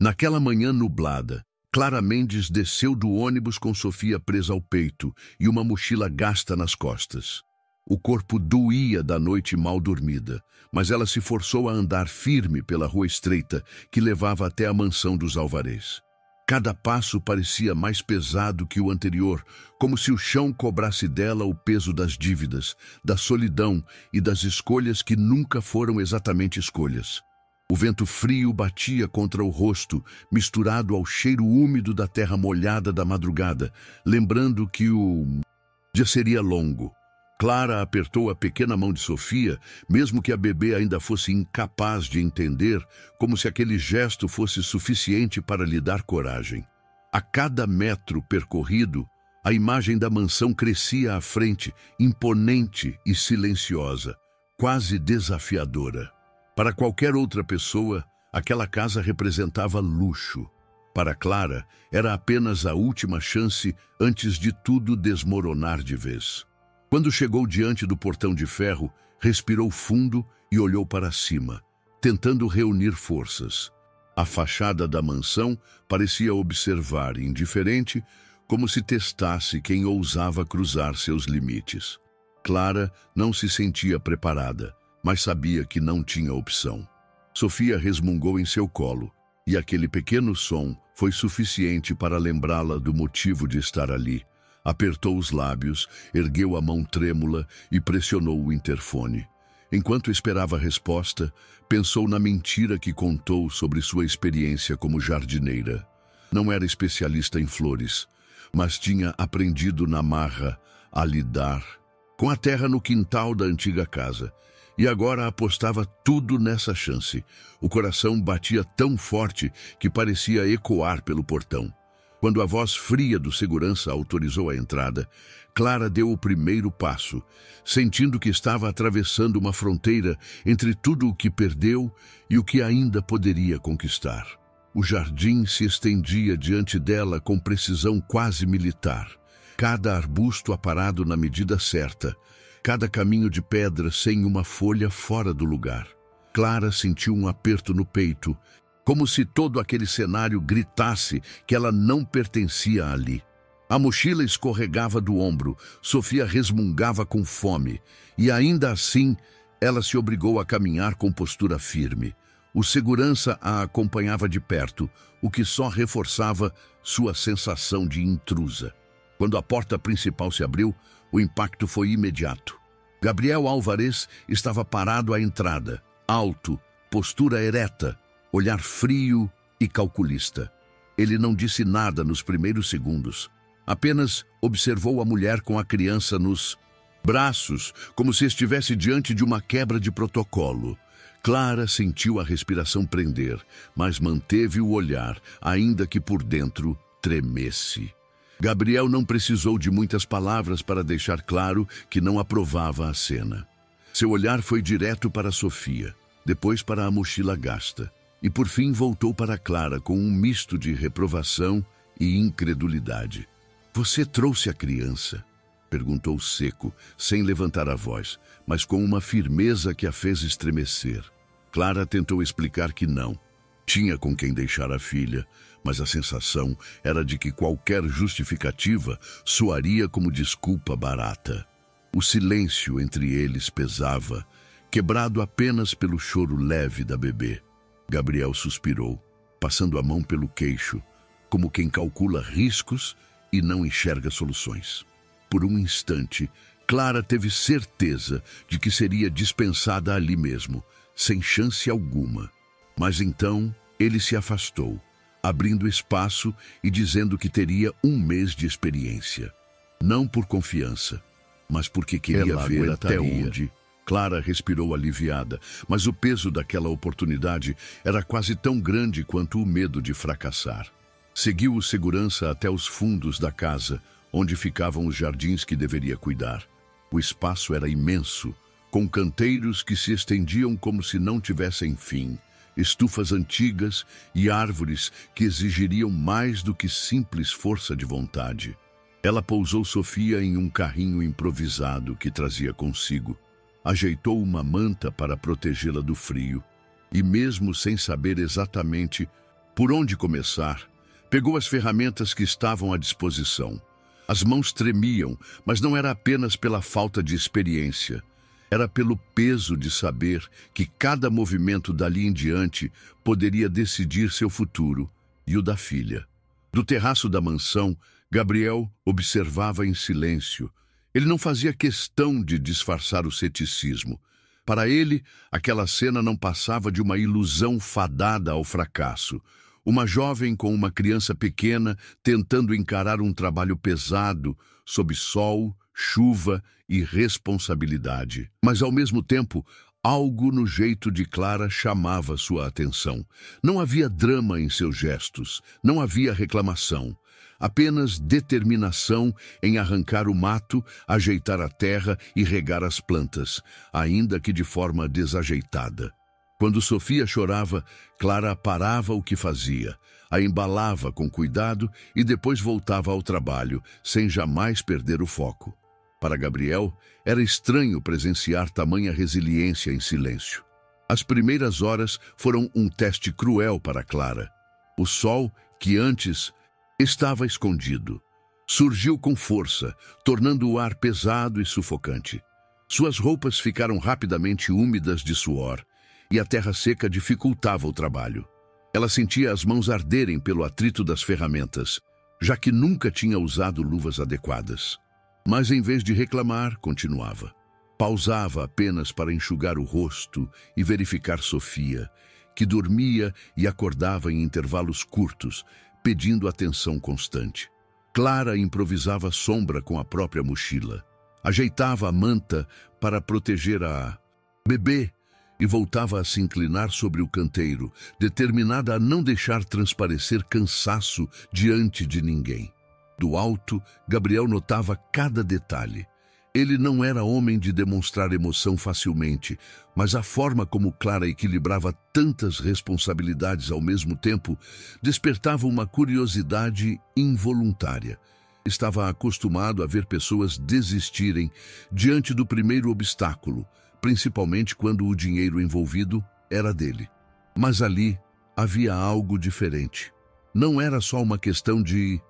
Naquela manhã nublada, Clara Mendes desceu do ônibus com Sofia presa ao peito e uma mochila gasta nas costas. O corpo doía da noite mal dormida, mas ela se forçou a andar firme pela rua estreita que levava até a mansão dos Alvarez. Cada passo parecia mais pesado que o anterior, como se o chão cobrasse dela o peso das dívidas, da solidão e das escolhas que nunca foram exatamente escolhas. O vento frio batia contra o rosto, misturado ao cheiro úmido da terra molhada da madrugada, lembrando que o dia seria longo. Clara apertou a pequena mão de Sofia, mesmo que a bebê ainda fosse incapaz de entender, como se aquele gesto fosse suficiente para lhe dar coragem. A cada metro percorrido, a imagem da mansão crescia à frente, imponente e silenciosa, quase desafiadora. Para qualquer outra pessoa, aquela casa representava luxo. Para Clara, era apenas a última chance antes de tudo desmoronar de vez. Quando chegou diante do portão de ferro, respirou fundo e olhou para cima, tentando reunir forças. A fachada da mansão parecia observar, indiferente, como se testasse quem ousava cruzar seus limites. Clara não se sentia preparada, mas sabia que não tinha opção. Sofia resmungou em seu colo, e aquele pequeno som foi suficiente para lembrá-la do motivo de estar ali. Apertou os lábios, ergueu a mão trêmula e pressionou o interfone. Enquanto esperava a resposta, pensou na mentira que contou sobre sua experiência como jardineira. Não era especialista em flores, mas tinha aprendido na marra a lidar com a terra no quintal da antiga casa. E agora apostava tudo nessa chance. O coração batia tão forte que parecia ecoar pelo portão. Quando a voz fria do segurança autorizou a entrada, Clara deu o primeiro passo, sentindo que estava atravessando uma fronteira entre tudo o que perdeu e o que ainda poderia conquistar. O jardim se estendia diante dela com precisão quase militar. Cada arbusto aparado na medida certa, cada caminho de pedra sem uma folha fora do lugar. Clara sentiu um aperto no peito, como se todo aquele cenário gritasse que ela não pertencia ali. A mochila escorregava do ombro, Sofia resmungava com fome, e ainda assim ela se obrigou a caminhar com postura firme. O segurança a acompanhava de perto, o que só reforçava sua sensação de intrusa. Quando a porta principal se abriu, o impacto foi imediato. Gabriel Alvarez estava parado à entrada, alto, postura ereta, olhar frio e calculista. Ele não disse nada nos primeiros segundos. Apenas observou a mulher com a criança nos braços, como se estivesse diante de uma quebra de protocolo. Clara sentiu a respiração prender, mas manteve o olhar, ainda que por dentro tremesse. Gabriel não precisou de muitas palavras para deixar claro que não aprovava a cena. Seu olhar foi direto para Sofia, depois para a mochila gasta, e por fim voltou para Clara com um misto de reprovação e incredulidade. "Você trouxe a criança?" perguntou seco, sem levantar a voz, mas com uma firmeza que a fez estremecer. Clara tentou explicar que não. Tinha com quem deixar a filha, mas a sensação era de que qualquer justificativa soaria como desculpa barata. O silêncio entre eles pesava, quebrado apenas pelo choro leve da bebê. Gabriel suspirou, passando a mão pelo queixo, como quem calcula riscos e não enxerga soluções. Por um instante, Clara teve certeza de que seria dispensada ali mesmo, sem chance alguma. Mas então ele se afastou, abrindo espaço e dizendo que teria 1 mês de experiência. Não por confiança, mas porque queria ver até onde. Clara respirou aliviada, mas o peso daquela oportunidade era quase tão grande quanto o medo de fracassar. Seguiu o segurança até os fundos da casa, onde ficavam os jardins que deveria cuidar. O espaço era imenso, com canteiros que se estendiam como se não tivessem fim, estufas antigas e árvores que exigiriam mais do que simples força de vontade. Ela pousou Sofia em um carrinho improvisado que trazia consigo, ajeitou uma manta para protegê-la do frio, e mesmo sem saber exatamente Por onde começar? Pegou as ferramentas que estavam à disposição. As mãos tremiam, mas não era apenas pela falta de experiência. Era pelo peso de saber que cada movimento dali em diante poderia decidir seu futuro e o da filha. Do terraço da mansão, Gabriel observava em silêncio. Ele não fazia questão de disfarçar o ceticismo. Para ele, aquela cena não passava de uma ilusão fadada ao fracasso. Uma jovem com uma criança pequena tentando encarar um trabalho pesado, sob sol, chuva e responsabilidade. Mas, ao mesmo tempo, algo no jeito de Clara chamava sua atenção. Não havia drama em seus gestos, não havia reclamação. Apenas determinação em arrancar o mato, ajeitar a terra e regar as plantas, ainda que de forma desajeitada. Quando Sofia chorava, Clara parava o que fazia, a embalava com cuidado e depois voltava ao trabalho, sem jamais perder o foco. Para Gabriel, era estranho presenciar tamanha resiliência em silêncio. As primeiras horas foram um teste cruel para Clara. O sol, que antes estava escondido, surgiu com força, tornando o ar pesado e sufocante. Suas roupas ficaram rapidamente úmidas de suor, e a terra seca dificultava o trabalho. Ela sentia as mãos arderem pelo atrito das ferramentas, já que nunca tinha usado luvas adequadas. Mas em vez de reclamar, continuava. Pausava apenas para enxugar o rosto e verificar Sofia, que dormia e acordava em intervalos curtos, pedindo atenção constante. Clara improvisava sombra com a própria mochila. Ajeitava a manta para proteger a bebê e voltava a se inclinar sobre o canteiro, determinada a não deixar transparecer cansaço diante de ninguém. Do alto, Gabriel notava cada detalhe. Ele não era homem de demonstrar emoção facilmente, mas a forma como Clara equilibrava tantas responsabilidades ao mesmo tempo despertava uma curiosidade involuntária. Estava acostumado a ver pessoas desistirem diante do primeiro obstáculo, principalmente quando o dinheiro envolvido era dele. Mas ali havia algo diferente. Não era só uma questão de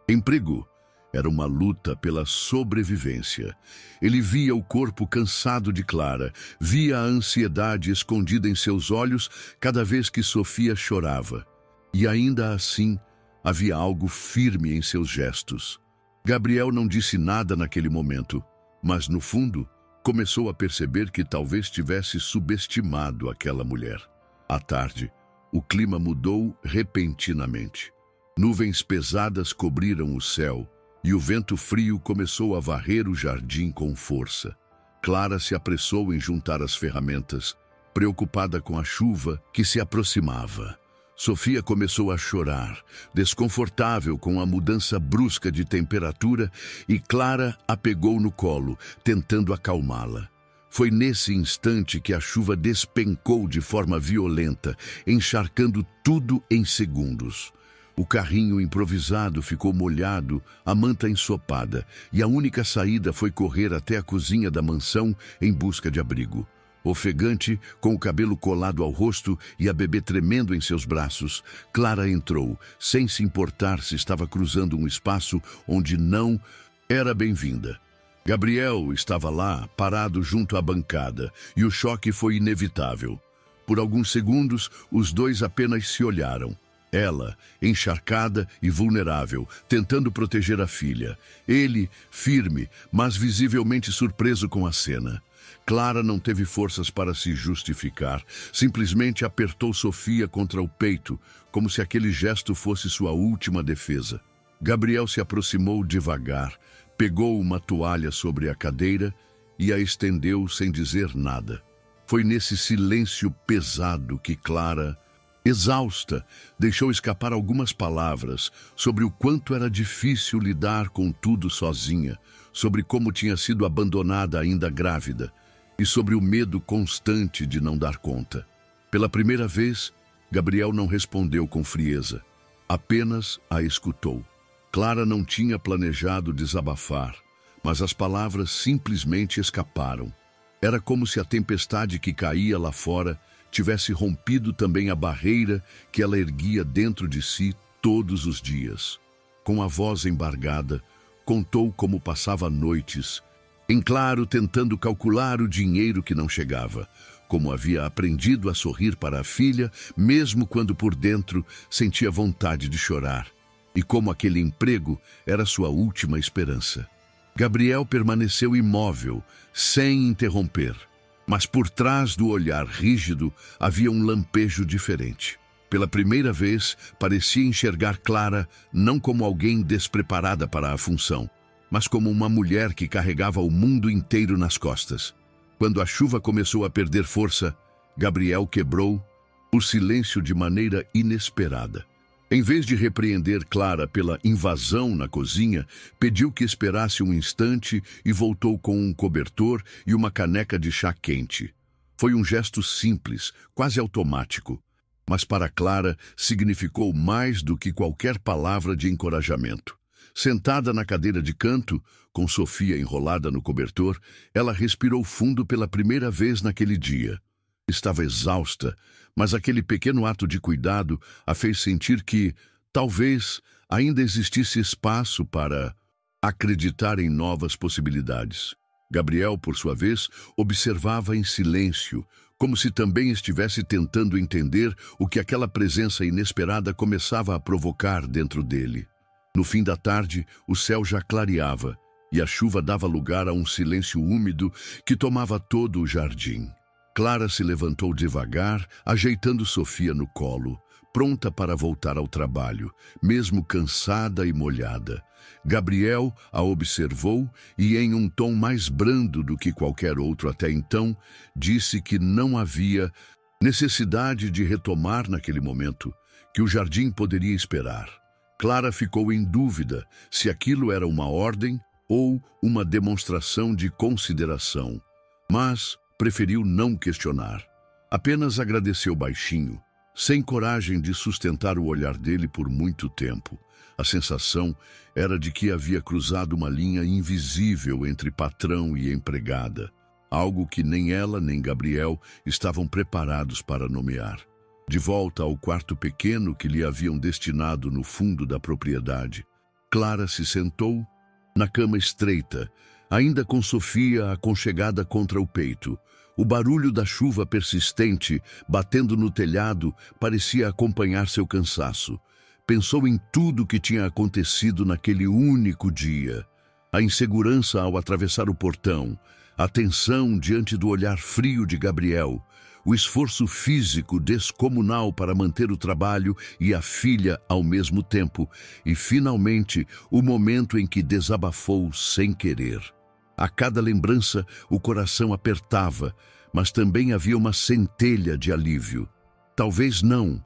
emprego. Era uma luta pela sobrevivência. Ele via o corpo cansado de Clara, via a ansiedade escondida em seus olhos cada vez que Sofia chorava. E ainda assim, havia algo firme em seus gestos. Gabriel não disse nada naquele momento, mas no fundo, começou a perceber que talvez tivesse subestimado aquela mulher. À tarde, o clima mudou repentinamente. Nuvens pesadas cobriram o céu, e o vento frio começou a varrer o jardim com força. Clara se apressou em juntar as ferramentas, preocupada com a chuva que se aproximava. Sofia começou a chorar, desconfortável com a mudança brusca de temperatura, e Clara a pegou no colo, tentando acalmá-la. Foi nesse instante que a chuva despencou de forma violenta, encharcando tudo em segundos. O carrinho improvisado ficou molhado, a manta ensopada, e a única saída foi correr até a cozinha da mansão em busca de abrigo. Ofegante, com o cabelo colado ao rosto e a bebê tremendo em seus braços, Clara entrou, sem se importar se estava cruzando um espaço onde não era bem-vinda. Gabriel estava lá, parado junto à bancada, e o choque foi inevitável. Por alguns segundos, os dois apenas se olharam. Ela, encharcada e vulnerável, tentando proteger a filha. Ele, firme, mas visivelmente surpreso com a cena. Clara não teve forças para se justificar. Simplesmente apertou Sofia contra o peito, como se aquele gesto fosse sua última defesa. Gabriel se aproximou devagar, pegou uma toalha sobre a cadeira e a estendeu sem dizer nada. Foi nesse silêncio pesado que Clara, exausta, deixou escapar algumas palavras sobre o quanto era difícil lidar com tudo sozinha, sobre como tinha sido abandonada ainda grávida e sobre o medo constante de não dar conta. Pela primeira vez, Gabriel não respondeu com frieza, apenas a escutou. Clara não tinha planejado desabafar, mas as palavras simplesmente escaparam. Era como se a tempestade que caía lá fora tivesse rompido também a barreira que ela erguia dentro de si todos os dias. Com a voz embargada, contou como passava noites, em claro tentando calcular o dinheiro que não chegava, como havia aprendido a sorrir para a filha, mesmo quando por dentro sentia vontade de chorar, e como aquele emprego era sua última esperança. Gabriel permaneceu imóvel, sem interromper, mas por trás do olhar rígido havia um lampejo diferente. Pela primeira vez, parecia enxergar Clara não como alguém despreparada para a função, mas como uma mulher que carregava o mundo inteiro nas costas. Quando a chuva começou a perder força, Gabriel quebrou o silêncio de maneira inesperada. Em vez de repreender Clara pela invasão na cozinha, pediu que esperasse um instante e voltou com um cobertor e uma caneca de chá quente. Foi um gesto simples, quase automático, mas para Clara significou mais do que qualquer palavra de encorajamento. Sentada na cadeira de canto, com Sofia enrolada no cobertor, ela respirou fundo pela primeira vez naquele dia. Estava exausta, mas aquele pequeno ato de cuidado a fez sentir que, talvez, ainda existisse espaço para acreditar em novas possibilidades. Gabriel, por sua vez, observava em silêncio, como se também estivesse tentando entender o que aquela presença inesperada começava a provocar dentro dele. No fim da tarde, o céu já clareava e a chuva dava lugar a um silêncio úmido que tomava todo o jardim. Clara se levantou devagar, ajeitando Sofia no colo, pronta para voltar ao trabalho, mesmo cansada e molhada. Gabriel a observou e, em um tom mais brando do que qualquer outro até então, disse que não havia necessidade de retomar naquele momento, que o jardim poderia esperar. Clara ficou em dúvida se aquilo era uma ordem ou uma demonstração de consideração, mas preferiu não questionar. Apenas agradeceu baixinho, sem coragem de sustentar o olhar dele por muito tempo. A sensação era de que havia cruzado uma linha invisível entre patrão e empregada, algo que nem ela nem Gabriel estavam preparados para nomear. De volta ao quarto pequeno que lhe haviam destinado no fundo da propriedade, Clara se sentou na cama estreita, ainda com Sofia aconchegada contra o peito. O barulho da chuva persistente, batendo no telhado, parecia acompanhar seu cansaço. Pensou em tudo o que tinha acontecido naquele único dia. A insegurança ao atravessar o portão, a tensão diante do olhar frio de Gabriel, o esforço físico descomunal para manter o trabalho e a filha ao mesmo tempo, e, finalmente, o momento em que desabafou sem querer. A cada lembrança, o coração apertava, mas também havia uma centelha de alívio. Talvez não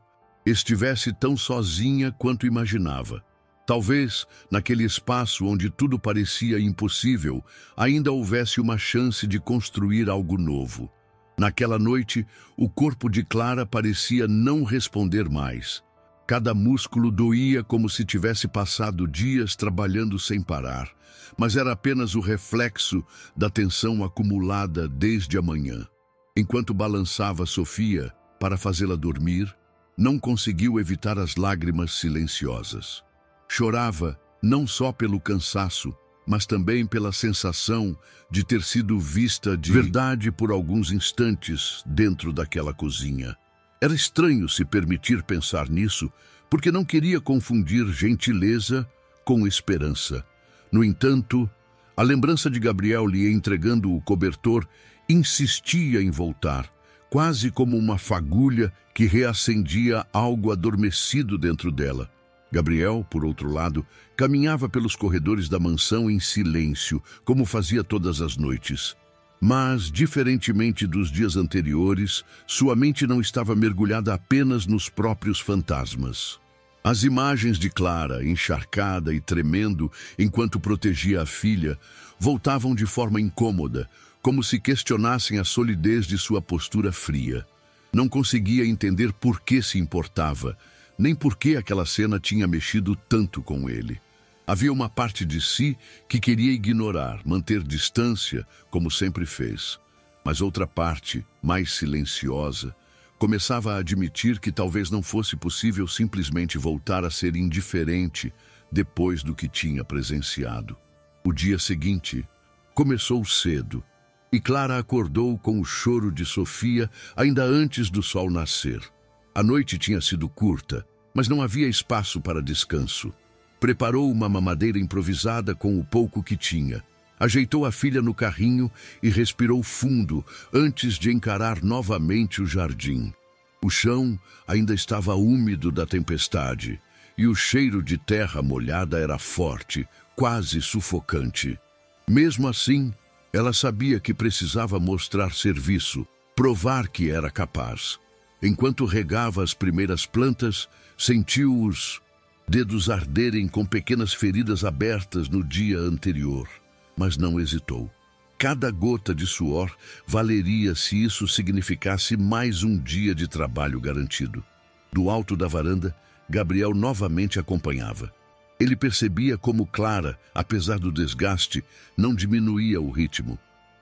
estivesse tão sozinha quanto imaginava. Talvez, naquele espaço onde tudo parecia impossível, ainda houvesse uma chance de construir algo novo. Naquela noite, o corpo de Clara parecia não responder mais. Cada músculo doía como se tivesse passado dias trabalhando sem parar, mas era apenas o reflexo da tensão acumulada desde a manhã. Enquanto balançava Sofia para fazê-la dormir, não conseguiu evitar as lágrimas silenciosas. Chorava não só pelo cansaço, mas também pela sensação de ter sido vista de verdade por alguns instantes dentro daquela cozinha. Era estranho se permitir pensar nisso, porque não queria confundir gentileza com esperança. No entanto, a lembrança de Gabriel lhe entregando o cobertor insistia em voltar, quase como uma fagulha que reacendia algo adormecido dentro dela. Gabriel, por outro lado, caminhava pelos corredores da mansão em silêncio, como fazia todas as noites. Mas, diferentemente dos dias anteriores, sua mente não estava mergulhada apenas nos próprios fantasmas. As imagens de Clara, encharcada e tremendo enquanto protegia a filha, voltavam de forma incômoda, como se questionassem a solidez de sua postura fria. Não conseguia entender por que se importava, nem por que aquela cena tinha mexido tanto com ele. Havia uma parte de si que queria ignorar, manter distância, como sempre fez. Mas outra parte, mais silenciosa, Começava a admitir que talvez não fosse possível simplesmente voltar a ser indiferente depois do que tinha presenciado. O dia seguinte começou cedo e Clara acordou com o choro de Sofia ainda antes do sol nascer. A noite tinha sido curta, mas não havia espaço para descanso. Preparou uma mamadeira improvisada com o pouco que tinha. Ajeitou a filha no carrinho e respirou fundo antes de encarar novamente o jardim. O chão ainda estava úmido da tempestade e o cheiro de terra molhada era forte, quase sufocante. Mesmo assim, ela sabia que precisava mostrar serviço, provar que era capaz. Enquanto regava as primeiras plantas, sentiu os dedos arderem com pequenas feridas abertas no dia anterior. Mas não hesitou. Cada gota de suor valeria se isso significasse mais um dia de trabalho garantido. Do alto da varanda, Gabriel novamente acompanhava. Ele percebia como Clara, apesar do desgaste, não diminuía o ritmo.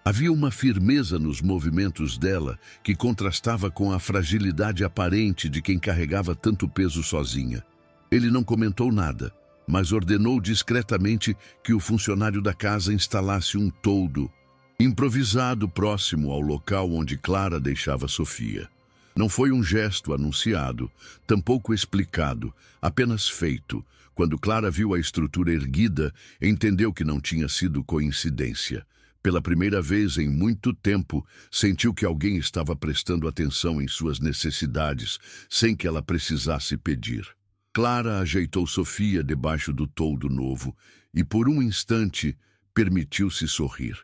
Havia uma firmeza nos movimentos dela que contrastava com a fragilidade aparente de quem carregava tanto peso sozinha. Ele não comentou nada, mas ordenou discretamente que o funcionário da casa instalasse um toldo improvisado próximo ao local onde Clara deixava Sofia. Não foi um gesto anunciado, tampouco explicado, apenas feito. Quando Clara viu a estrutura erguida, entendeu que não tinha sido coincidência. Pela primeira vez em muito tempo, sentiu que alguém estava prestando atenção em suas necessidades, sem que ela precisasse pedir. Clara ajeitou Sofia debaixo do toldo novo e, por um instante, permitiu-se sorrir.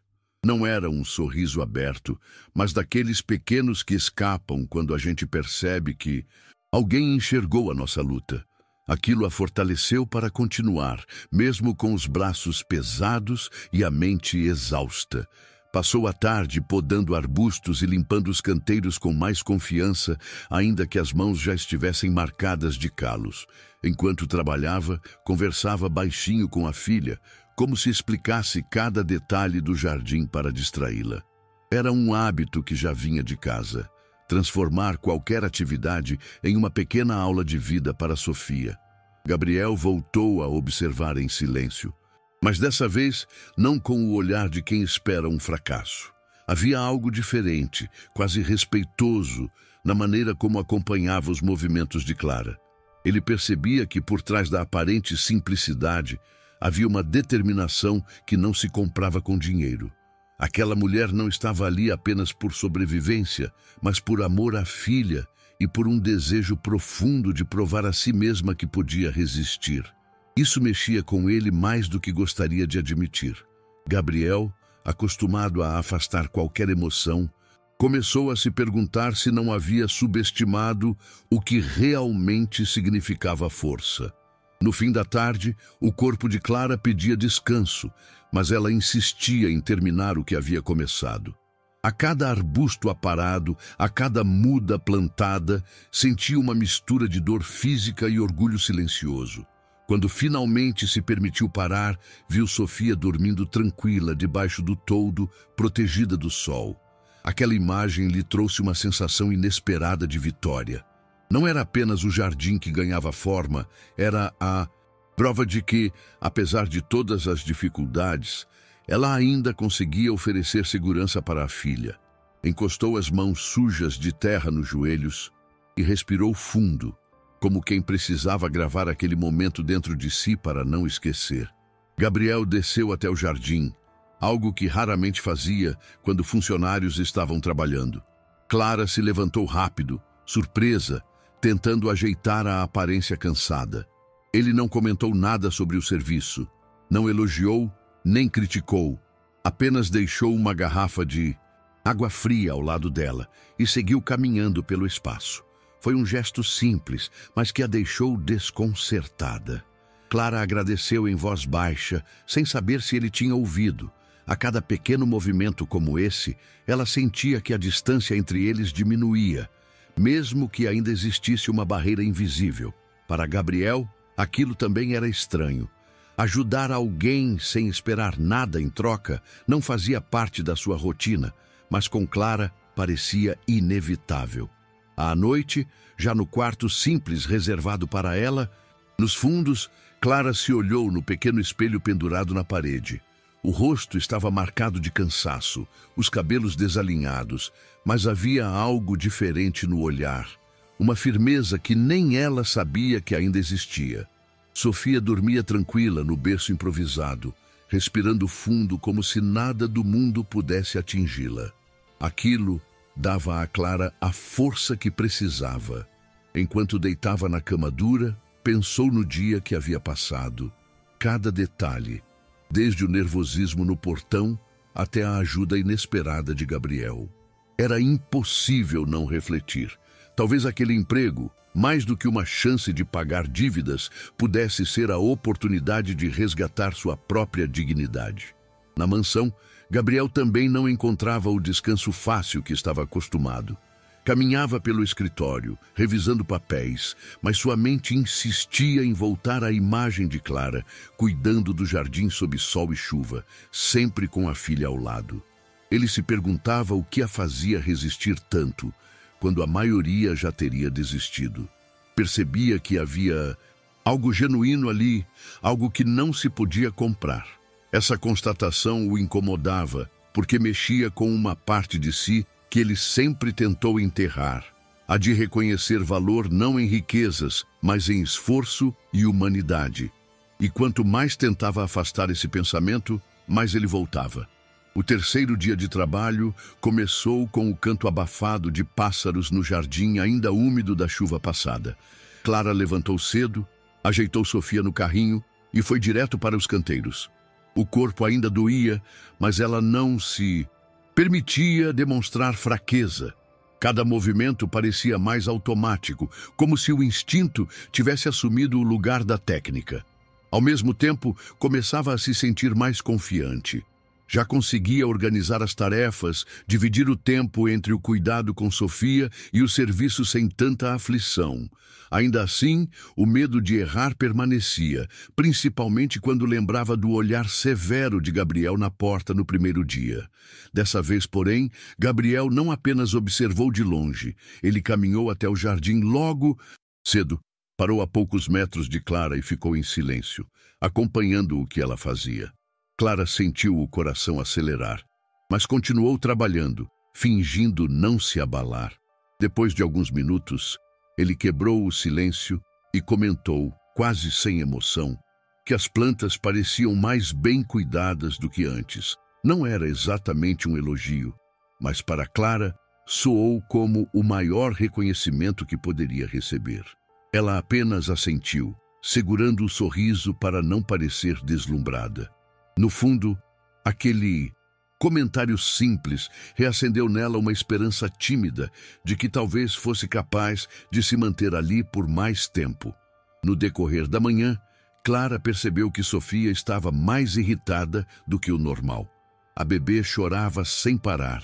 Não era um sorriso aberto, mas daqueles pequenos que escapam quando a gente percebe que alguém enxergou a nossa luta. Aquilo a fortaleceu para continuar, mesmo com os braços pesados e a mente exausta. Passou a tarde podando arbustos e limpando os canteiros com mais confiança, ainda que as mãos já estivessem marcadas de calos. Enquanto trabalhava, conversava baixinho com a filha, como se explicasse cada detalhe do jardim para distraí-la. Era um hábito que já vinha de casa, transformar qualquer atividade em uma pequena aula de vida para Sofia. Gabriel voltou a observar em silêncio. Mas dessa vez, não com o olhar de quem espera um fracasso. Havia algo diferente, quase respeitoso, na maneira como acompanhava os movimentos de Clara. Ele percebia que por trás da aparente simplicidade havia uma determinação que não se comprava com dinheiro. Aquela mulher não estava ali apenas por sobrevivência, mas por amor à filha e por um desejo profundo de provar a si mesma que podia resistir. Isso mexia com ele mais do que gostaria de admitir. Gabriel, acostumado a afastar qualquer emoção, começou a se perguntar se não havia subestimado o que realmente significava força. No fim da tarde, o corpo de Clara pedia descanso, mas ela insistia em terminar o que havia começado. A cada arbusto aparado, a cada muda plantada, sentia uma mistura de dor física e orgulho silencioso. Quando finalmente se permitiu parar, viu Sofia dormindo tranquila debaixo do toldo, protegida do sol. Aquela imagem lhe trouxe uma sensação inesperada de vitória. Não era apenas o jardim que ganhava forma, era a prova de que, apesar de todas as dificuldades, ela ainda conseguia oferecer segurança para a filha. Encostou as mãos sujas de terra nos joelhos e respirou fundo, como quem precisava gravar aquele momento dentro de si para não esquecer. Gabriel desceu até o jardim, algo que raramente fazia quando funcionários estavam trabalhando. Clara se levantou rápido, surpresa, tentando ajeitar a aparência cansada. Ele não comentou nada sobre o serviço, não elogiou, nem criticou, apenas deixou uma garrafa de água fria ao lado dela e seguiu caminhando pelo espaço. Foi um gesto simples, mas que a deixou desconcertada. Clara agradeceu em voz baixa, sem saber se ele tinha ouvido. A cada pequeno movimento como esse, ela sentia que a distância entre eles diminuía, mesmo que ainda existisse uma barreira invisível. Para Gabriel, aquilo também era estranho. Ajudar alguém sem esperar nada em troca não fazia parte da sua rotina, mas com Clara parecia inevitável. À noite, já no quarto simples reservado para ela, nos fundos, Clara se olhou no pequeno espelho pendurado na parede. O rosto estava marcado de cansaço, os cabelos desalinhados, mas havia algo diferente no olhar, uma firmeza que nem ela sabia que ainda existia. Sofia dormia tranquila no berço improvisado, respirando fundo como se nada do mundo pudesse atingi-la. Aquilo dava a Clara a força que precisava. Enquanto deitava na cama dura, pensou no dia que havia passado. Cada detalhe, desde o nervosismo no portão até a ajuda inesperada de Gabriel. Era impossível não refletir. Talvez aquele emprego, mais do que uma chance de pagar dívidas, pudesse ser a oportunidade de resgatar sua própria dignidade. Na mansão, Gabriel também não encontrava o descanso fácil que estava acostumado. Caminhava pelo escritório, revisando papéis, mas sua mente insistia em voltar à imagem de Clara, cuidando do jardim sob sol e chuva, sempre com a filha ao lado. Ele se perguntava o que a fazia resistir tanto, quando a maioria já teria desistido. Percebia que havia algo genuíno ali, algo que não se podia comprar. Essa constatação o incomodava, porque mexia com uma parte de si que ele sempre tentou enterrar, a de reconhecer valor não em riquezas, mas em esforço e humanidade. E quanto mais tentava afastar esse pensamento, mais ele voltava. O terceiro dia de trabalho começou com o canto abafado de pássaros no jardim ainda úmido da chuva passada. Clara levantou cedo, ajeitou Sofia no carrinho e foi direto para os canteiros. O corpo ainda doía, mas ela não se permitia demonstrar fraqueza. Cada movimento parecia mais automático, como se o instinto tivesse assumido o lugar da técnica. Ao mesmo tempo, começava a se sentir mais confiante. Já conseguia organizar as tarefas, dividir o tempo entre o cuidado com Sofia e o serviço sem tanta aflição. Ainda assim, o medo de errar permanecia, principalmente quando lembrava do olhar severo de Gabriel na porta no primeiro dia. Dessa vez, porém, Gabriel não apenas observou de longe, ele caminhou até o jardim logo cedo, parou a poucos metros de Clara e ficou em silêncio, acompanhando o que ela fazia. Clara sentiu o coração acelerar, mas continuou trabalhando, fingindo não se abalar. Depois de alguns minutos, ele quebrou o silêncio e comentou, quase sem emoção, que as plantas pareciam mais bem cuidadas do que antes. Não era exatamente um elogio, mas para Clara soou como o maior reconhecimento que poderia receber. Ela apenas assentiu, segurando o sorriso para não parecer deslumbrada. No fundo, aquele comentário simples reacendeu nela uma esperança tímida de que talvez fosse capaz de se manter ali por mais tempo. No decorrer da manhã, Clara percebeu que Sofia estava mais irritada do que o normal. A bebê chorava sem parar,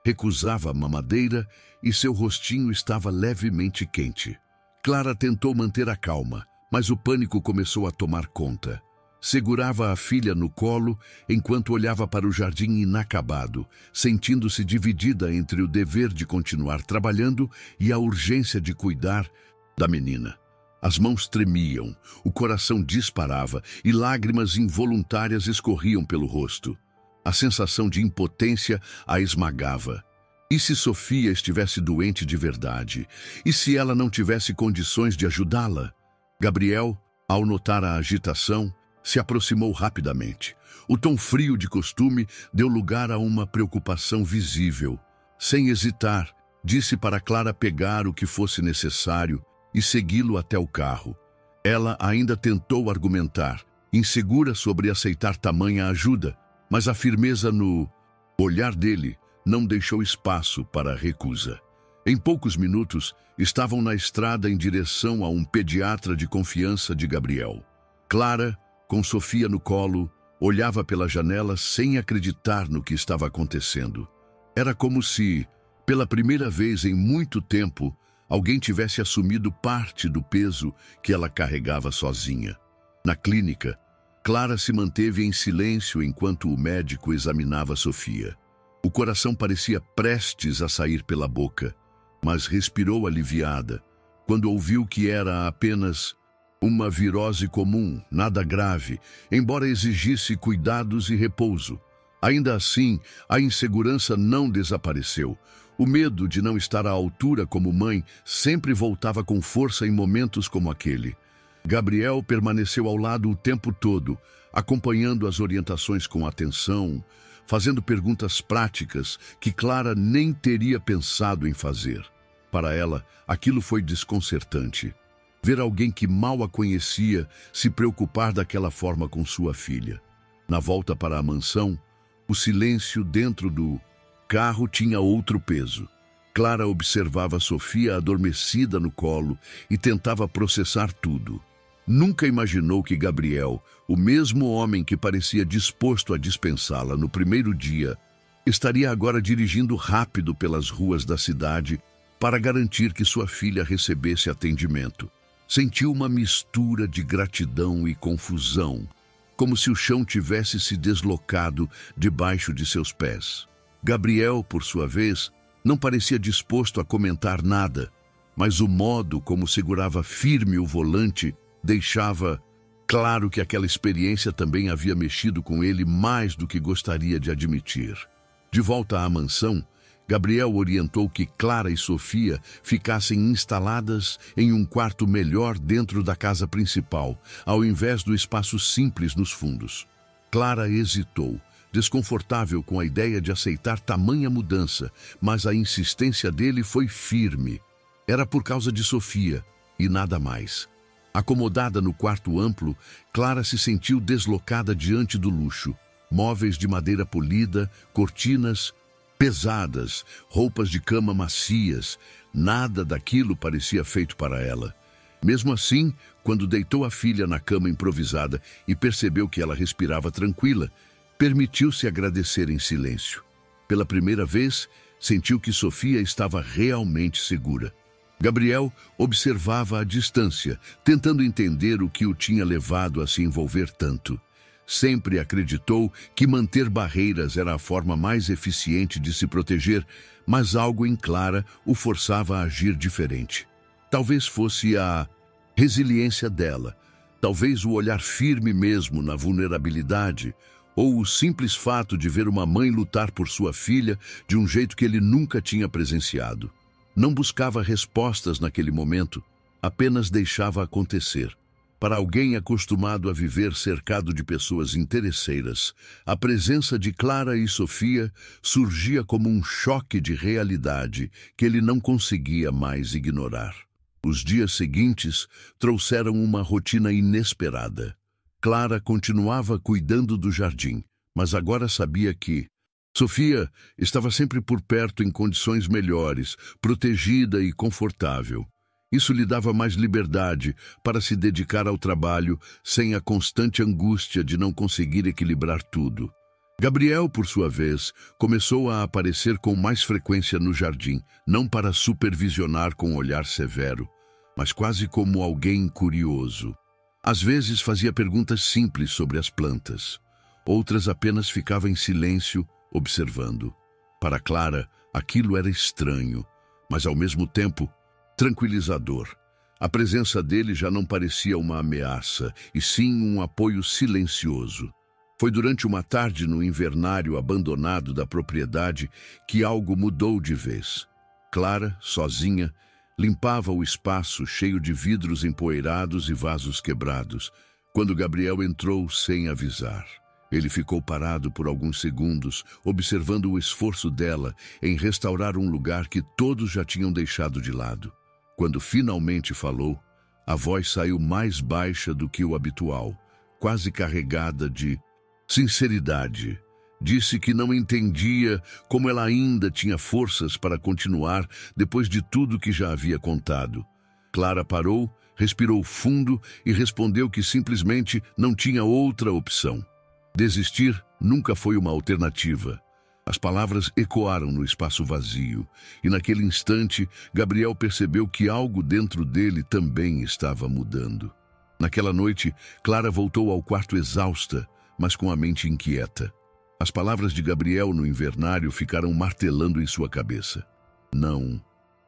recusava a mamadeira e seu rostinho estava levemente quente. Clara tentou manter a calma, mas o pânico começou a tomar conta. Segurava a filha no colo enquanto olhava para o jardim inacabado, sentindo-se dividida entre o dever de continuar trabalhando e a urgência de cuidar da menina. As mãos tremiam, o coração disparava e lágrimas involuntárias escorriam pelo rosto. A sensação de impotência a esmagava. E se Sofia estivesse doente de verdade? E se ela não tivesse condições de ajudá-la? Gabriel, ao notar a agitação, se aproximou rapidamente. O tom frio de costume deu lugar a uma preocupação visível. Sem hesitar, disse para Clara pegar o que fosse necessário e segui-lo até o carro. Ela ainda tentou argumentar, insegura sobre aceitar tamanha ajuda, mas a firmeza no olhar dele não deixou espaço para a recusa. Em poucos minutos, estavam na estrada em direção a um pediatra de confiança de Gabriel. Clara, com Sofia no colo, olhava pela janela sem acreditar no que estava acontecendo. Era como se, pela primeira vez em muito tempo, alguém tivesse assumido parte do peso que ela carregava sozinha. Na clínica, Clara se manteve em silêncio enquanto o médico examinava Sofia. O coração parecia prestes a sair pela boca. mas respirou aliviada quando ouviu que era apenas uma virose comum, nada grave, embora exigisse cuidados e repouso. Ainda assim, a insegurança não desapareceu. O medo de não estar à altura como mãe sempre voltava com força em momentos como aquele. Gabriel permaneceu ao lado o tempo todo, acompanhando as orientações com atenção, fazendo perguntas práticas que Clara nem teria pensado em fazer. Para ela, aquilo foi desconcertante. Ver alguém que mal a conhecia se preocupar daquela forma com sua filha. Na volta para a mansão, o silêncio dentro do carro tinha outro peso. Clara observava Sofia adormecida no colo e tentava processar tudo. Nunca imaginou que Gabriel, o mesmo homem que parecia disposto a dispensá-la no primeiro dia, estaria agora dirigindo rápido pelas ruas da cidade para garantir que sua filha recebesse atendimento. Sentiu uma mistura de gratidão e confusão, como se o chão tivesse se deslocado debaixo de seus pés. Gabriel, por sua vez, não parecia disposto a comentar nada, mas o modo como segurava firme o volante deixava claro que aquela experiência também havia mexido com ele mais do que gostaria de admitir. De volta à mansão, Gabriel orientou que Clara e Sofia ficassem instaladas em um quarto melhor dentro da casa principal, ao invés do espaço simples nos fundos. Clara hesitou, desconfortável com a ideia de aceitar tamanha mudança, mas a insistência dele foi firme. Era por causa de Sofia e nada mais. Acomodada no quarto amplo, Clara se sentiu deslocada diante do luxo. Móveis de madeira polida, cortinas pesadas, roupas de cama macias, nada daquilo parecia feito para ela. Mesmo assim, quando deitou a filha na cama improvisada e percebeu que ela respirava tranquila, permitiu-se agradecer em silêncio. Pela primeira vez, sentiu que Sofia estava realmente segura. Gabriel observava à distância, tentando entender o que o tinha levado a se envolver tanto. Sempre acreditou que manter barreiras era a forma mais eficiente de se proteger, mas algo em Clara o forçava a agir diferente. Talvez fosse a resiliência dela, talvez o olhar firme mesmo na vulnerabilidade, ou o simples fato de ver uma mãe lutar por sua filha de um jeito que ele nunca tinha presenciado. Não buscava respostas naquele momento, apenas deixava acontecer. Para alguém acostumado a viver cercado de pessoas interesseiras, a presença de Clara e Sofia surgia como um choque de realidade que ele não conseguia mais ignorar. Os dias seguintes trouxeram uma rotina inesperada. Clara continuava cuidando do jardim, mas agora sabia que Sofia estava sempre por perto em condições melhores, protegida e confortável. Isso lhe dava mais liberdade para se dedicar ao trabalho sem a constante angústia de não conseguir equilibrar tudo. Gabriel, por sua vez, começou a aparecer com mais frequência no jardim, não para supervisionar com um olhar severo, mas quase como alguém curioso. Às vezes fazia perguntas simples sobre as plantas. Outras apenas ficava em silêncio, observando. Para Clara, aquilo era estranho, mas ao mesmo tempo tranquilizador. A presença dele já não parecia uma ameaça, e sim um apoio silencioso. Foi durante uma tarde no invernário abandonado da propriedade que algo mudou de vez. Clara, sozinha, limpava o espaço cheio de vidros empoeirados e vasos quebrados, quando Gabriel entrou sem avisar. Ele ficou parado por alguns segundos, observando o esforço dela em restaurar um lugar que todos já tinham deixado de lado. Quando finalmente falou, a voz saiu mais baixa do que o habitual, quase carregada de sinceridade. Disse que não entendia como ela ainda tinha forças para continuar depois de tudo que já havia contado. Clara parou, respirou fundo e respondeu que simplesmente não tinha outra opção. Desistir nunca foi uma alternativa. As palavras ecoaram no espaço vazio, e naquele instante, Gabriel percebeu que algo dentro dele também estava mudando. Naquela noite, Clara voltou ao quarto exausta, mas com a mente inquieta. As palavras de Gabriel no invernário ficaram martelando em sua cabeça. Não,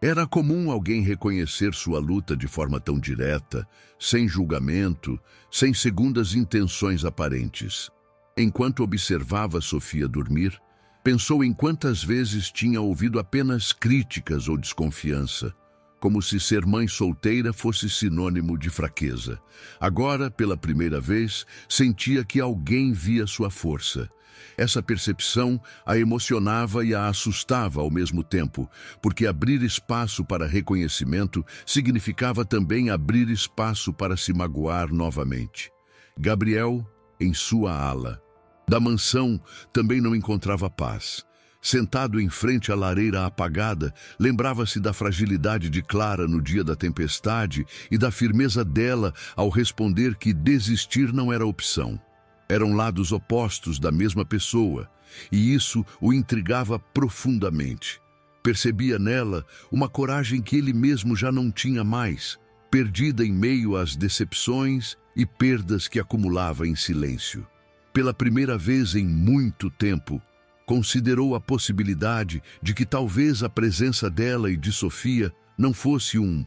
Era comum alguém reconhecer sua luta de forma tão direta, sem julgamento, sem segundas intenções aparentes. Enquanto observava Sofia dormir, pensou em quantas vezes tinha ouvido apenas críticas ou desconfiança, como se ser mãe solteira fosse sinônimo de fraqueza. Agora, pela primeira vez, sentia que alguém via sua força. Essa percepção a emocionava e a assustava ao mesmo tempo, porque abrir espaço para reconhecimento significava também abrir espaço para se magoar novamente. Gabriel, em sua ala da mansão, também não encontrava paz. Sentado em frente à lareira apagada, lembrava-se da fragilidade de Clara no dia da tempestade e da firmeza dela ao responder que desistir não era opção. Eram lados opostos da mesma pessoa, e isso o intrigava profundamente. Percebia nela uma coragem que ele mesmo já não tinha mais, perdida em meio às decepções e perdas que acumulava em silêncio. Pela primeira vez em muito tempo, considerou a possibilidade de que talvez a presença dela e de Sofia não fosse um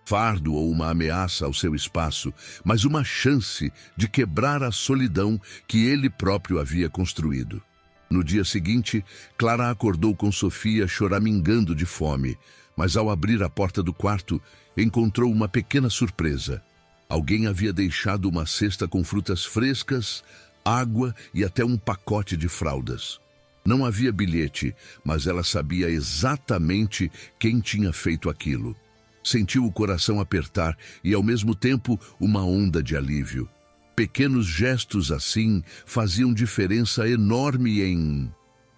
fardo ou uma ameaça ao seu espaço, mas uma chance de quebrar a solidão que ele próprio havia construído. No dia seguinte, Clara acordou com Sofia choramingando de fome, mas ao abrir a porta do quarto, encontrou uma pequena surpresa. Alguém havia deixado uma cesta com frutas frescas, água e até um pacote de fraldas. Não havia bilhete, mas ela sabia exatamente quem tinha feito aquilo. Sentiu o coração apertar e, ao mesmo tempo, uma onda de alívio. Pequenos gestos assim faziam diferença enorme em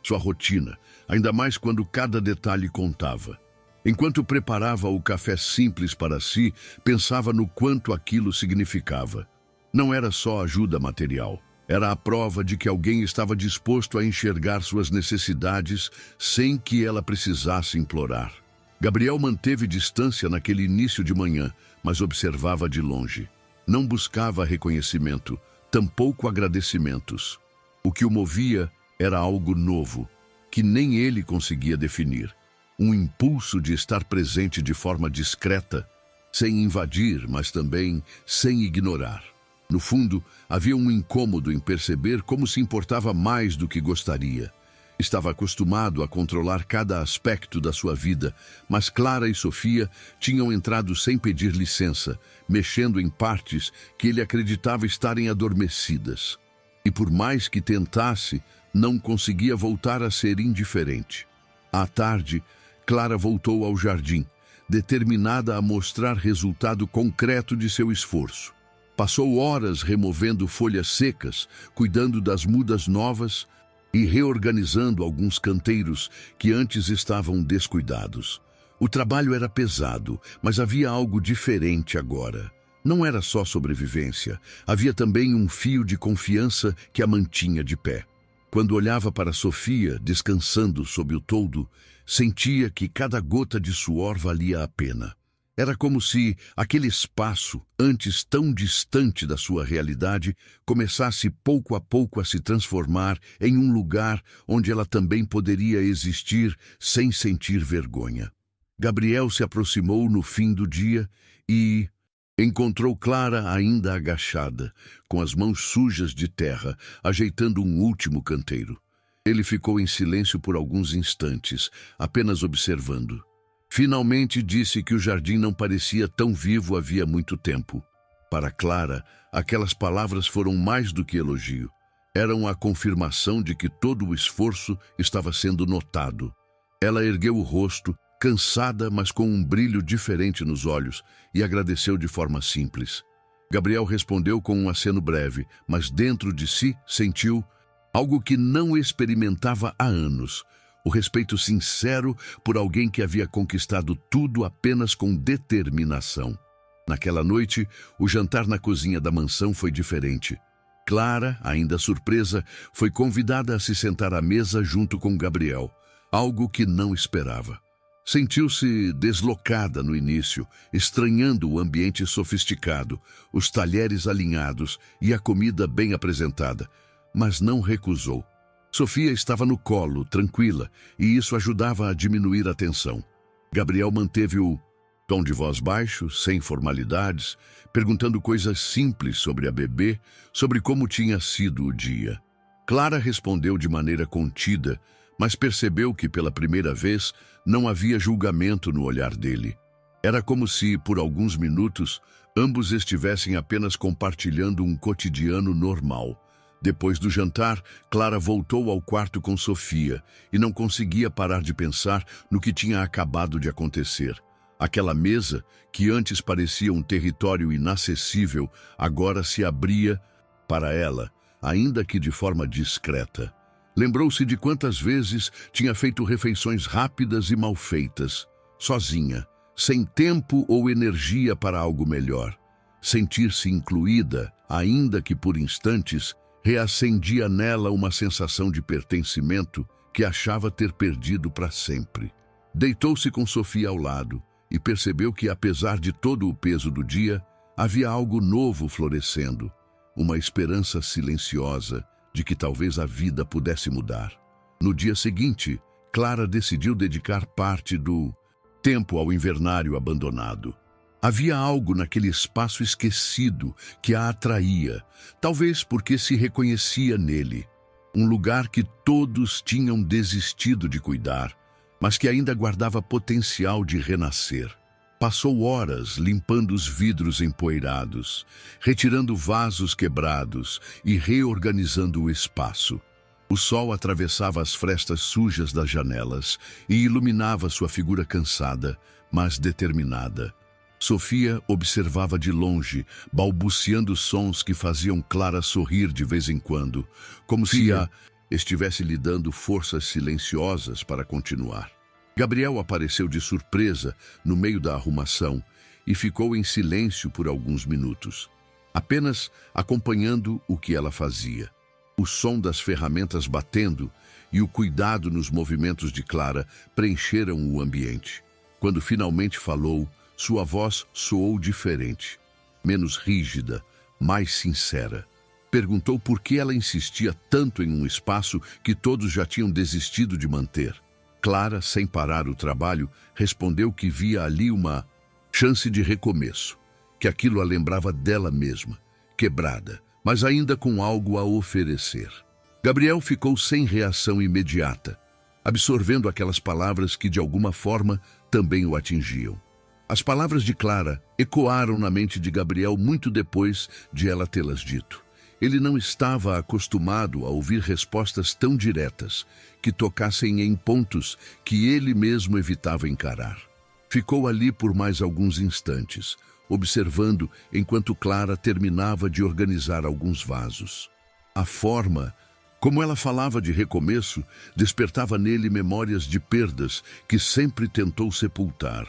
sua rotina, ainda mais quando cada detalhe contava. Enquanto preparava o café simples para si, pensava no quanto aquilo significava. Não era só ajuda material. Era a prova de que alguém estava disposto a enxergar suas necessidades sem que ela precisasse implorar. Gabriel manteve distância naquele início de manhã, mas observava de longe. Não buscava reconhecimento, tampouco agradecimentos. O que o movia era algo novo, que nem ele conseguia definir. Um impulso de estar presente de forma discreta, sem invadir, mas também sem ignorar. No fundo, havia um incômodo em perceber como se importava mais do que gostaria. Estava acostumado a controlar cada aspecto da sua vida, mas Clara e Sofia tinham entrado sem pedir licença, mexendo em partes que ele acreditava estarem adormecidas. E por mais que tentasse, não conseguia voltar a ser indiferente. À tarde, Clara voltou ao jardim, determinada a mostrar resultado concreto de seu esforço. Passou horas removendo folhas secas, cuidando das mudas novas e reorganizando alguns canteiros que antes estavam descuidados. O trabalho era pesado, mas havia algo diferente agora. Não era só sobrevivência, havia também um fio de confiança que a mantinha de pé. Quando olhava para Sofia, descansando sob o toldo, sentia que cada gota de suor valia a pena. Era como se aquele espaço, antes tão distante da sua realidade, começasse pouco a pouco a se transformar em um lugar onde ela também poderia existir sem sentir vergonha. Gabriel se aproximou no fim do dia e encontrou Clara ainda agachada, com as mãos sujas de terra, ajeitando um último canteiro. Ele ficou em silêncio por alguns instantes, apenas observando. Finalmente disse que o jardim não parecia tão vivo havia muito tempo. Para Clara, aquelas palavras foram mais do que elogio. Eram a confirmação de que todo o esforço estava sendo notado. Ela ergueu o rosto, cansada, mas com um brilho diferente nos olhos, e agradeceu de forma simples. Gabriel respondeu com um aceno breve, mas dentro de si sentiu algo que não experimentava há anos. O respeito sincero por alguém que havia conquistado tudo apenas com determinação. Naquela noite, o jantar na cozinha da mansão foi diferente. Clara, ainda surpresa, foi convidada a se sentar à mesa junto com Gabriel, algo que não esperava. Sentiu-se deslocada no início, estranhando o ambiente sofisticado, os talheres alinhados e a comida bem apresentada, mas não recusou. Sofia estava no colo, tranquila, e isso ajudava a diminuir a tensão. Gabriel manteve o tom de voz baixo, sem formalidades, perguntando coisas simples sobre a bebê, sobre como tinha sido o dia. Clara respondeu de maneira contida, mas percebeu que pela primeira vez não havia julgamento no olhar dele. Era como se, por alguns minutos, ambos estivessem apenas compartilhando um cotidiano normal. Depois do jantar, Clara voltou ao quarto com Sofia e não conseguia parar de pensar no que tinha acabado de acontecer. Aquela mesa, que antes parecia um território inacessível, agora se abria para ela, ainda que de forma discreta. Lembrou-se de quantas vezes tinha feito refeições rápidas e mal feitas, sozinha, sem tempo ou energia para algo melhor. Sentir-se incluída, ainda que por instantes, reacendia nela uma sensação de pertencimento que achava ter perdido para sempre. Deitou-se com Sofia ao lado e percebeu que, apesar de todo o peso do dia, havia algo novo florescendo, uma esperança silenciosa de que talvez a vida pudesse mudar. No dia seguinte, Clara decidiu dedicar parte do tempo ao invernário abandonado. Havia algo naquele espaço esquecido que a atraía, talvez porque se reconhecia nele. Um lugar que todos tinham desistido de cuidar, mas que ainda guardava potencial de renascer. Passou horas limpando os vidros empoeirados, retirando vasos quebrados e reorganizando o espaço. O sol atravessava as frestas sujas das janelas e iluminava sua figura cansada, mas determinada. Sofia observava de longe, balbuciando sons que faziam Clara sorrir de vez em quando, como se estivesse lhe dando forças silenciosas para continuar. Gabriel apareceu de surpresa no meio da arrumação e ficou em silêncio por alguns minutos, apenas acompanhando o que ela fazia. O som das ferramentas batendo e o cuidado nos movimentos de Clara preencheram o ambiente. Quando finalmente falou, sua voz soou diferente, menos rígida, mais sincera. Perguntou por que ela insistia tanto em um espaço que todos já tinham desistido de manter. Clara, sem parar o trabalho, respondeu que via ali uma chance de recomeço, que aquilo a lembrava dela mesma, quebrada, mas ainda com algo a oferecer. Gabriel ficou sem reação imediata, absorvendo aquelas palavras que de alguma forma também o atingiam. As palavras de Clara ecoaram na mente de Gabriel muito depois de ela tê-las dito. Ele não estava acostumado a ouvir respostas tão diretas, que tocassem em pontos que ele mesmo evitava encarar. Ficou ali por mais alguns instantes, observando enquanto Clara terminava de organizar alguns vasos. A forma como ela falava de recomeço despertava nele memórias de perdas que sempre tentou sepultar.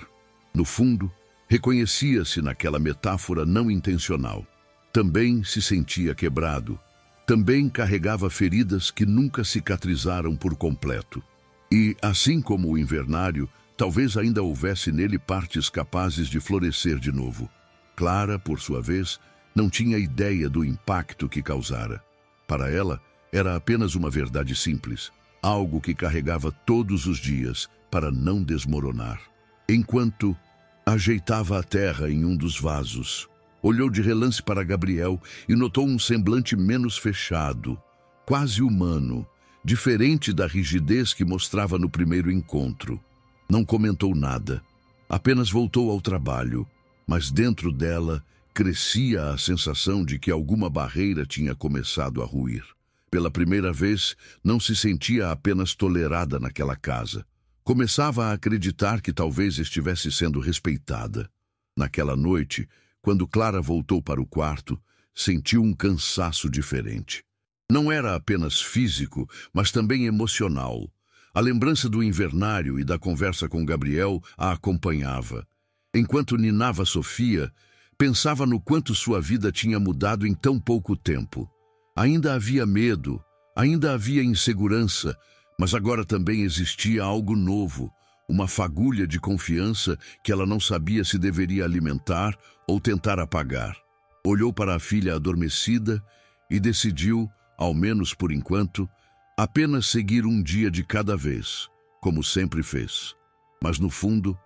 No fundo, reconhecia-se naquela metáfora não intencional. Também se sentia quebrado. Também carregava feridas que nunca cicatrizaram por completo. E, assim como o invernário, talvez ainda houvesse nele partes capazes de florescer de novo. Clara, por sua vez, não tinha ideia do impacto que causara. Para ela, era apenas uma verdade simples, algo que carregava todos os dias para não desmoronar. Enquanto ajeitava a terra em um dos vasos, olhou de relance para Gabriel e notou um semblante menos fechado, quase humano, diferente da rigidez que mostrava no primeiro encontro. Não comentou nada, apenas voltou ao trabalho, mas dentro dela crescia a sensação de que alguma barreira tinha começado a ruir. Pela primeira vez, não se sentia apenas tolerada naquela casa. Começava a acreditar que talvez estivesse sendo respeitada. Naquela noite, quando Clara voltou para o quarto, sentiu um cansaço diferente. Não era apenas físico, mas também emocional. A lembrança do invernário e da conversa com Gabriel a acompanhava. Enquanto ninava Sofia, pensava no quanto sua vida tinha mudado em tão pouco tempo. Ainda havia medo, ainda havia insegurança, mas agora também existia algo novo, uma fagulha de confiança que ela não sabia se deveria alimentar ou tentar apagar. Olhou para a filha adormecida e decidiu, ao menos por enquanto, apenas seguir um dia de cada vez, como sempre fez. Mas no fundo,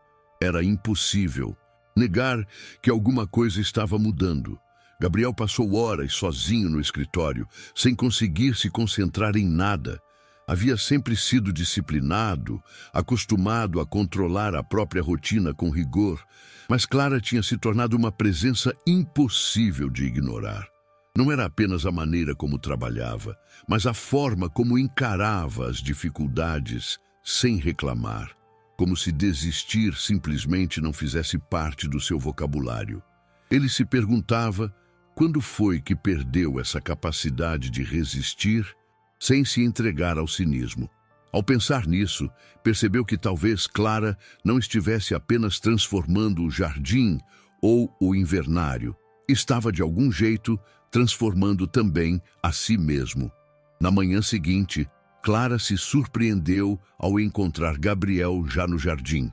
Era impossível negar que alguma coisa estava mudando. Gabriel passou horas sozinho no escritório, sem conseguir se concentrar em nada. Havia sempre sido disciplinado, acostumado a controlar a própria rotina com rigor, mas Clara tinha se tornado uma presença impossível de ignorar. Não era apenas a maneira como trabalhava, mas a forma como encarava as dificuldades sem reclamar, como se desistir simplesmente não fizesse parte do seu vocabulário. Ele se perguntava quando foi que perdeu essa capacidade de resistir sem se entregar ao cinismo. Ao pensar nisso, percebeu que talvez Clara não estivesse apenas transformando o jardim ou o invernário, estava de algum jeito transformando também a si mesmo. Na manhã seguinte, Clara se surpreendeu ao encontrar Gabriel já no jardim,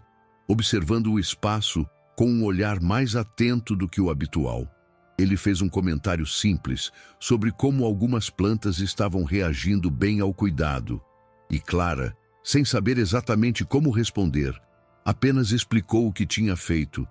observando o espaço com um olhar mais atento do que o habitual. Ele fez um comentário simples sobre como algumas plantas estavam reagindo bem ao cuidado. E Clara, sem saber exatamente como responder, apenas explicou o que tinha feito.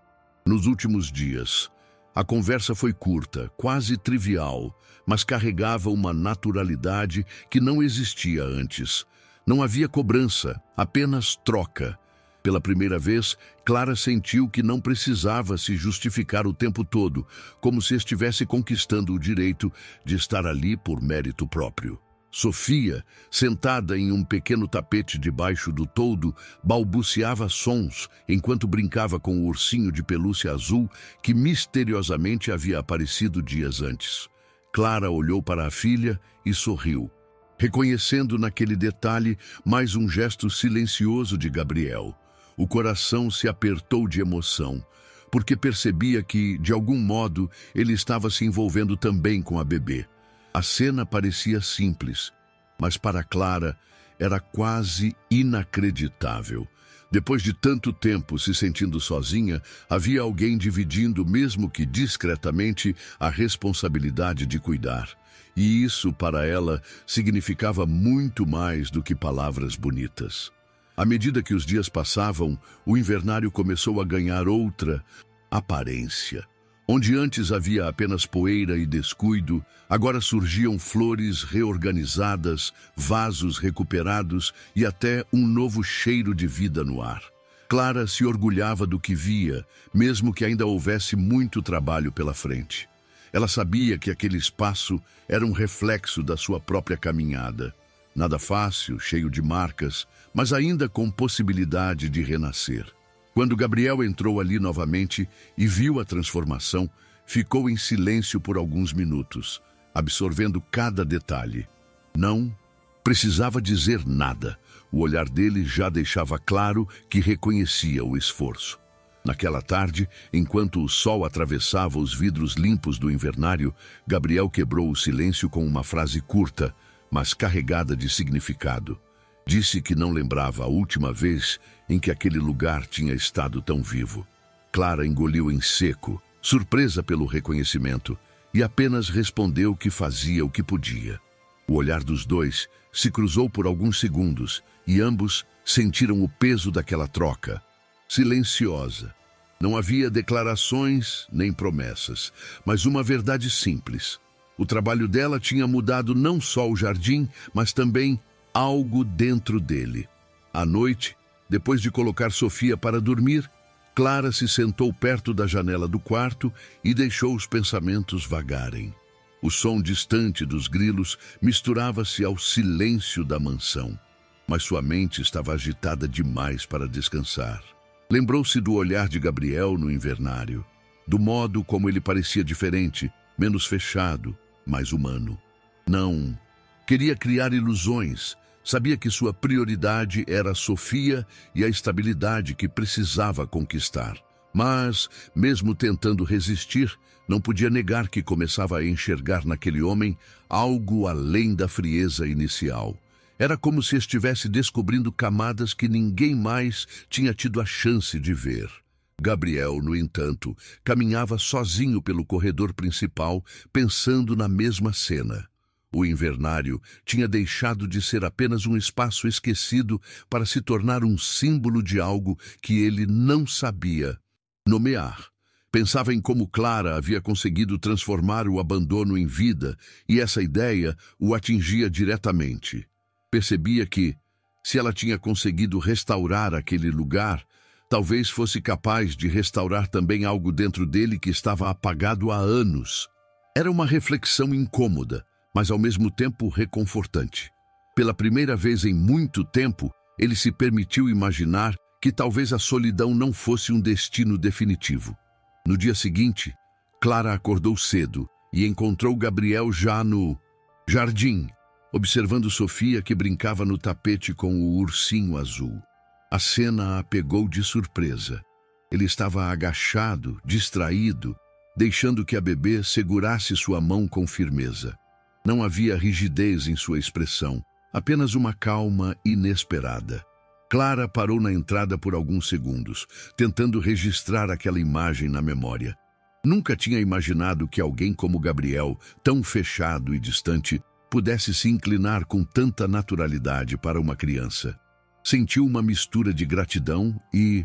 Nos últimos dias, a conversa foi curta, quase trivial, mas carregava uma naturalidade que não existia antes. Não havia cobrança, apenas troca. Pela primeira vez, Clara sentiu que não precisava se justificar o tempo todo, como se estivesse conquistando o direito de estar ali por mérito próprio. Sofia, sentada em um pequeno tapete debaixo do toldo, balbuciava sons enquanto brincava com o ursinho de pelúcia azul que misteriosamente havia aparecido dias antes. Clara olhou para a filha e sorriu, reconhecendo naquele detalhe mais um gesto silencioso de Gabriel. O coração se apertou de emoção, porque percebia que, de algum modo, ele estava se envolvendo também com a bebê. A cena parecia simples, mas para Clara era quase inacreditável. Depois de tanto tempo se sentindo sozinha, havia alguém dividindo, mesmo que discretamente, a responsabilidade de cuidar. E isso, para ela, significava muito mais do que palavras bonitas. À medida que os dias passavam, o invernário começou a ganhar outra aparência. Onde antes havia apenas poeira e descuido, agora surgiam flores reorganizadas, vasos recuperados e até um novo cheiro de vida no ar. Clara se orgulhava do que via, mesmo que ainda houvesse muito trabalho pela frente. Ela sabia que aquele espaço era um reflexo da sua própria caminhada. Nada fácil, cheio de marcas, mas ainda com possibilidade de renascer. Quando Gabriel entrou ali novamente e viu a transformação, ficou em silêncio por alguns minutos, absorvendo cada detalhe. Não precisava dizer nada. O olhar dele já deixava claro que reconhecia o esforço. Naquela tarde, enquanto o sol atravessava os vidros limpos do invernário, Gabriel quebrou o silêncio com uma frase curta, mas carregada de significado. Disse que não lembrava a última vez em que aquele lugar tinha estado tão vivo. Clara engoliu em seco, surpresa pelo reconhecimento, e apenas respondeu que fazia o que podia. O olhar dos dois se cruzou por alguns segundos e ambos sentiram o peso daquela troca. Silenciosa. Não havia declarações nem promessas, mas uma verdade simples. O trabalho dela tinha mudado não só o jardim, mas também algo dentro dele. À noite, depois de colocar Sofia para dormir, Clara se sentou perto da janela do quarto e deixou os pensamentos vagarem. O som distante dos grilos misturava-se ao silêncio da mansão, mas sua mente estava agitada demais para descansar. Lembrou-se do olhar de Gabriel no invernário, do modo como ele parecia diferente, menos fechado, mais humano. Não queria criar ilusões. Sabia que sua prioridade era Sofia e a estabilidade que precisava conquistar. Mas, mesmo tentando resistir, não podia negar que começava a enxergar naquele homem algo além da frieza inicial. Era como se estivesse descobrindo camadas que ninguém mais tinha tido a chance de ver. Gabriel, no entanto, caminhava sozinho pelo corredor principal, pensando na mesma cena. O invernário tinha deixado de ser apenas um espaço esquecido para se tornar um símbolo de algo que ele não sabia nomear. Pensava em como Clara havia conseguido transformar o abandono em vida, e essa ideia o atingia diretamente. Percebia que, se ela tinha conseguido restaurar aquele lugar, talvez fosse capaz de restaurar também algo dentro dele que estava apagado há anos. Era uma reflexão incômoda, mas ao mesmo tempo reconfortante. Pela primeira vez em muito tempo, ele se permitiu imaginar que talvez a solidão não fosse um destino definitivo. No dia seguinte, Clara acordou cedo e encontrou Gabriel já no jardim, observando Sofia, que brincava no tapete com o ursinho azul. A cena a pegou de surpresa. Ele estava agachado, distraído, deixando que a bebê segurasse sua mão com firmeza. Não havia rigidez em sua expressão, apenas uma calma inesperada. Clara parou na entrada por alguns segundos, tentando registrar aquela imagem na memória. Nunca tinha imaginado que alguém como Gabriel, tão fechado e distante, pudesse se inclinar com tanta naturalidade para uma criança. Sentiu uma mistura de gratidão e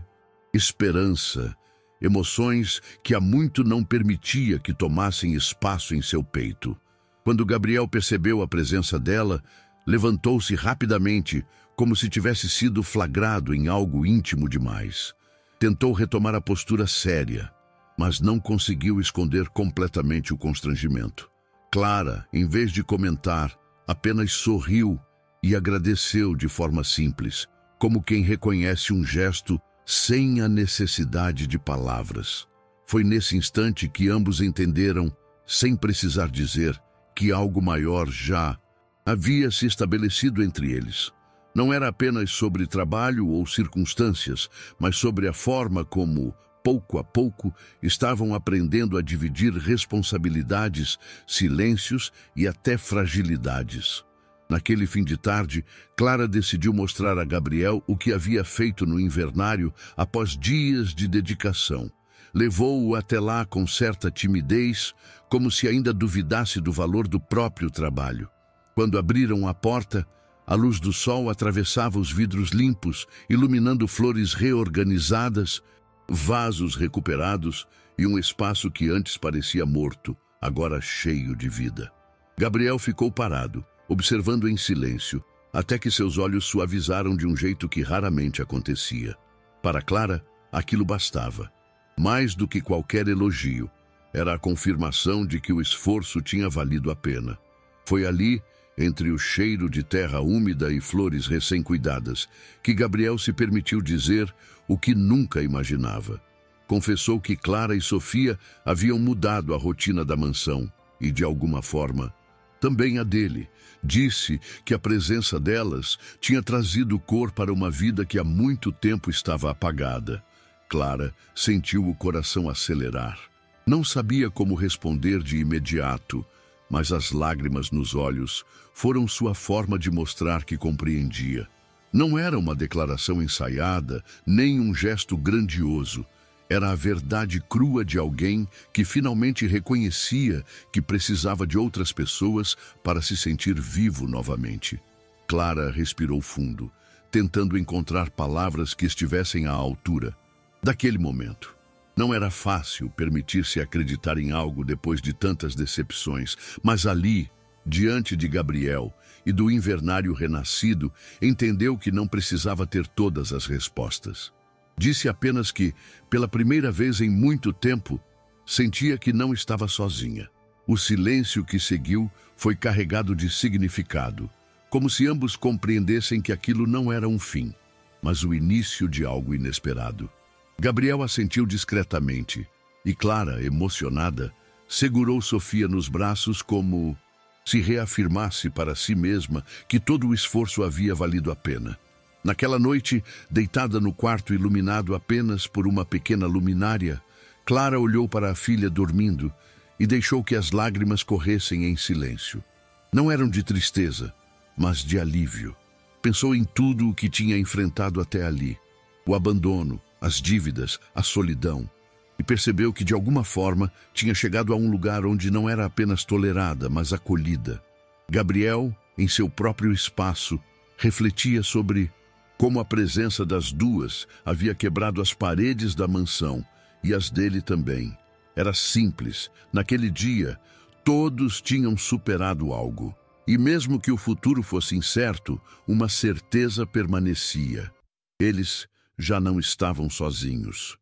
esperança, emoções que há muito não permitia que tomassem espaço em seu peito. Quando Gabriel percebeu a presença dela, levantou-se rapidamente, como se tivesse sido flagrado em algo íntimo demais. Tentou retomar a postura séria, mas não conseguiu esconder completamente o constrangimento. Clara, em vez de comentar, apenas sorriu e agradeceu de forma simples, como quem reconhece um gesto sem a necessidade de palavras. Foi nesse instante que ambos entenderam, sem precisar dizer, que algo maior já havia se estabelecido entre eles. Não era apenas sobre trabalho ou circunstâncias, mas sobre a forma como, pouco a pouco, estavam aprendendo a dividir responsabilidades, silêncios e até fragilidades. Naquele fim de tarde, Clara decidiu mostrar a Gabriel o que havia feito no invernário após dias de dedicação. Levou-o até lá com certa timidez, como se ainda duvidasse do valor do próprio trabalho. Quando abriram a porta, a luz do sol atravessava os vidros limpos, iluminando flores reorganizadas, vasos recuperados e um espaço que antes parecia morto, agora cheio de vida. Gabriel ficou parado, observando em silêncio, até que seus olhos suavizaram de um jeito que raramente acontecia. Para Clara, aquilo bastava. Mais do que qualquer elogio, era a confirmação de que o esforço tinha valido a pena. Foi ali, entre o cheiro de terra úmida e flores recém-cuidadas, que Gabriel se permitiu dizer o que nunca imaginava. Confessou que Clara e Sofia haviam mudado a rotina da mansão e, de alguma forma, também a dele. Disse que a presença delas tinha trazido cor para uma vida que há muito tempo estava apagada. Clara sentiu o coração acelerar. Não sabia como responder de imediato, mas as lágrimas nos olhos foram sua forma de mostrar que compreendia. Não era uma declaração ensaiada, nem um gesto grandioso. Era a verdade crua de alguém que finalmente reconhecia que precisava de outras pessoas para se sentir vivo novamente. Clara respirou fundo, tentando encontrar palavras que estivessem à altura daquele momento. Não era fácil permitir-se acreditar em algo depois de tantas decepções, mas ali, diante de Gabriel e do invernário renascido, entendeu que não precisava ter todas as respostas. Disse apenas que, pela primeira vez em muito tempo, sentia que não estava sozinha. O silêncio que seguiu foi carregado de significado, como se ambos compreendessem que aquilo não era um fim, mas o início de algo inesperado. Gabriel assentiu discretamente, e Clara, emocionada, segurou Sofia nos braços como se reafirmasse para si mesma que todo o esforço havia valido a pena. Naquela noite, deitada no quarto iluminado apenas por uma pequena luminária, Clara olhou para a filha dormindo e deixou que as lágrimas corressem em silêncio. Não eram de tristeza, mas de alívio. Pensou em tudo o que tinha enfrentado até ali: o abandono, as dívidas, a solidão, e percebeu que de alguma forma tinha chegado a um lugar onde não era apenas tolerada, mas acolhida. Gabriel, em seu próprio espaço, refletia sobre como a presença das duas havia quebrado as paredes da mansão e as dele também. Era simples. Naquele dia, todos tinham superado algo. E mesmo que o futuro fosse incerto, uma certeza permanecia. Eles já não estavam sozinhos.